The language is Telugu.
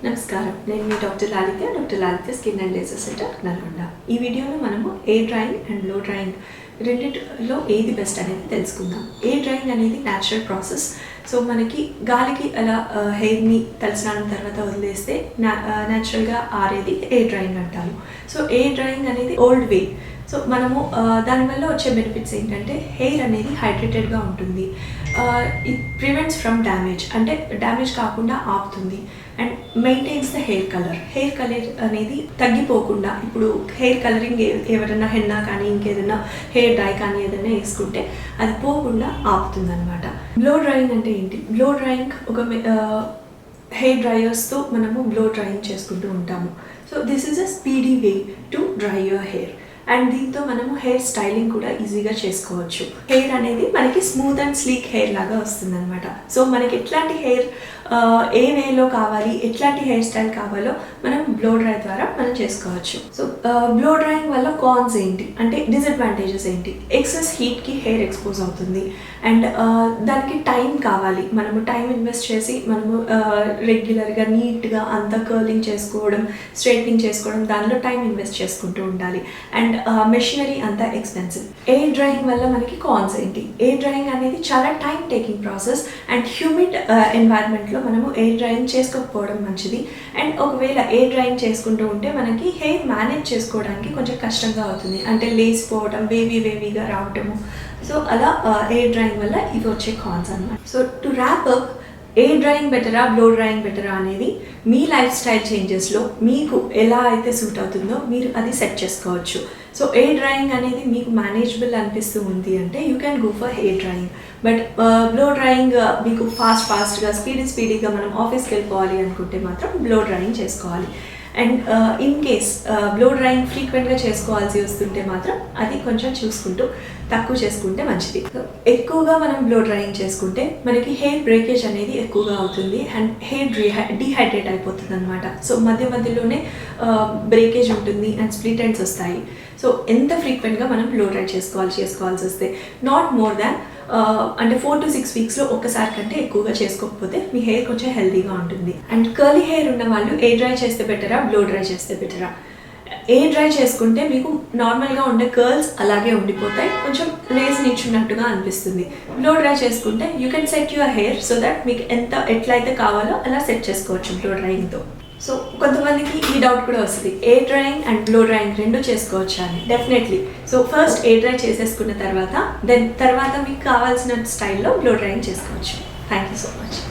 నమస్కారం, నేను మీ doctor Lalitya skin and laser center Nalgonda. ఈ వీడియోలో మనము air drying and blow drying రెండిట్లో ఏది బెస్ట్ అనేది తెలుసుకుందాం. ఎయిర్ డ్రాయింగ్ అనేది న్యాచురల్ ప్రాసెస్. సో మనకి గాలికి అలా హెయిర్ని తలస్నానం తర్వాత వదిలేస్తే న్యాచురల్గా ఆరేది ఎయిర్ డ్రాయింగ్ అంటారు. సో ఎయిర్ డ్రాయింగ్ అనేది ఓల్డ్ వే. సో మనము దానివల్ల వచ్చే బెనిఫిట్స్ ఏంటంటే హెయిర్ అనేది హైడ్రేటెడ్గా ఉంటుంది. ఇట్ ప్రివెంట్స్ ఫ్రమ్ డ్యామేజ్, అంటే డ్యామేజ్ కాకుండా ఆపుతుంది. And maintains the hair colour అనేది తగ్గిపోకుండా, ఇప్పుడు హెయిర్ కలరింగ్ ఎవరైనా హెన్నా కానీ ఇంకేదైనా హెయిర్ డై కానీ ఏదైనా వేసుకుంటే అది పోకుండా ఆపుతుంది అనమాట. బ్లో డ్రాయింగ్ అంటే ఏంటి? బ్లో డ్రాయింగ్ ఒక హెయిర్ డ్రైయర్స్తో మనము బ్లో డ్రాయింగ్ చేసుకుంటూ ఉంటాము. So this is a speedy way to dry your hair. And దీంతో మనము హెయిర్ స్టైలింగ్ కూడా ఈజీగా చేసుకోవచ్చు. హెయిర్ అనేది మనకి స్మూత్ అండ్ స్లీక్ హెయిర్ లాగా వస్తుంది అనమాట. సో మనకి ఎట్లాంటి హెయిర్ ఏ వేలో కావాలి, ఎట్లాంటి హెయిర్ స్టైల్ కావాలో మనం బ్లో డ్రై ద్వారా మనం చేసుకోవచ్చు. సో బ్లో డ్రాయింగ్ వల్ల కాన్స్ ఏంటి అంటే, డిసడ్వాంటేజెస్ ఏంటి? ఎక్సెస్ హీట్కి హెయిర్ ఎక్స్పోజ్ అవుతుంది. అండ్ దానికి టైం కావాలి. మనము టైం ఇన్వెస్ట్ చేసి మనము రెగ్యులర్గా నీట్గా అంతా కర్లింగ్ చేసుకోవడం, స్ట్రైట్నింగ్ చేసుకోవడం, దానిలో టైం ఇన్వెస్ట్ చేసుకుంటూ ఉండాలి. అండ్ మెషినరీ అంతా ఎక్స్పెన్సివ్. ఎయిర్ డ్రాయింగ్ వల్ల మనకి కాన్స్ ఏంటి? ఎయిర్ డ్రాయింగ్ అనేది చాలా time taking process. And humid ఎన్వైరన్మెంట్లో మనము ఎయిర్ డ్రాయింగ్ చేసుకోకపోవడం మంచిది. అండ్ ఒకవేళ ఎయిర్ డ్రాయింగ్ చేసుకుంటూ ఉంటే మనకి హెయిర్ మేనేజ్ చేసుకోవడానికి కొంచెం కష్టంగా అవుతుంది. అంటే లేసిపోవడం, వేవీగా రావటము. సో అలా ఎయిర్ డ్రాయింగ్ వల్ల ఇవి వచ్చే కాన్స్ అన్నమాట. So to wrap up, air drawing బెటరా, బ్లో డ్రాయింగ్ బెటరా అనేది మీ లైఫ్ స్టైల్ చేంజెస్లో మీకు ఎలా అయితే సూట్ అవుతుందో మీరు అది సెట్ చేసుకోవచ్చు. సో ఎయిర్ డ్రాయింగ్ అనేది మీకు మేనేజబుల్ అనిపిస్తూ ఉంది అంటే you can go for air drawing. But blow drawing మీకు ఫాస్ట్గా స్పీడీగా మనం ఆఫీస్కి వెళ్ళిపోవాలి అనుకుంటే మాత్రం బ్లో డ్రాయింగ్ చేసుకోవాలి. And in case blow drawing ఫ్రీక్వెంట్గా చేసుకోవాల్సి వస్తుంటే మాత్రం అది కొంచెం చూసుకుంటూ తక్కువ చేసుకుంటే మంచిది. ఎక్కువగా మనం బ్లో డ్రాయింగ్ చేసుకుంటే మనకి హెయిర్ బ్రేకేజ్ అనేది ఎక్కువగా అవుతుంది అండ్ హెయిర్ డీహైడ్రేట్ అయిపోతుంది అనమాట. సో మధ్యలోనే బ్రేకేజ్ ఉంటుంది అండ్ స్ప్లిట్ ఎండ్స్ వస్తాయి. సో ఎంత ఫ్రీక్వెంట్గా మనం బ్లో డ్రై చేసుకోవాల్సి వస్తే నాట్ మోర్ దాన్ అంటే 4 to 6 వీక్స్లో ఒక్కసారి కంటే ఎక్కువగా చేసుకోకపోతే మీ హెయిర్ కొంచెం హెల్తీగా ఉంటుంది. అండ్ కర్లీ హెయిర్ ఉన్న వాళ్ళు ఎయిర్ డ్రై చేస్తే బెటరా, బ్లో డ్రై చేస్తే బెటరా? ఎయిర్ డ్రై చేసుకుంటే మీకు నార్మల్గా ఉండే కర్ల్స్ అలాగే ఉండిపోతాయి, కొంచెం లేస్ నిల్చున్నట్టుగా అనిపిస్తుంది. బ్లో డ్రై చేసుకుంటే you can set your hair so that మీకు ఎట్లయితే కావాలో అలా సెట్ చేసుకోవచ్చు బ్లో డ్రైయింగ్తో. సో కొంతమందికి ఈ డౌట్ కూడా వస్తుంది, air drying and blow drawing రెండు చేసుకోవచ్చా అని. Definitely. So first air dry చేసేసుకున్న తర్వాత మీకు కావాల్సిన స్టైల్లో బ్లో డ్రాయింగ్ చేసుకోవచ్చు. Thank you so much.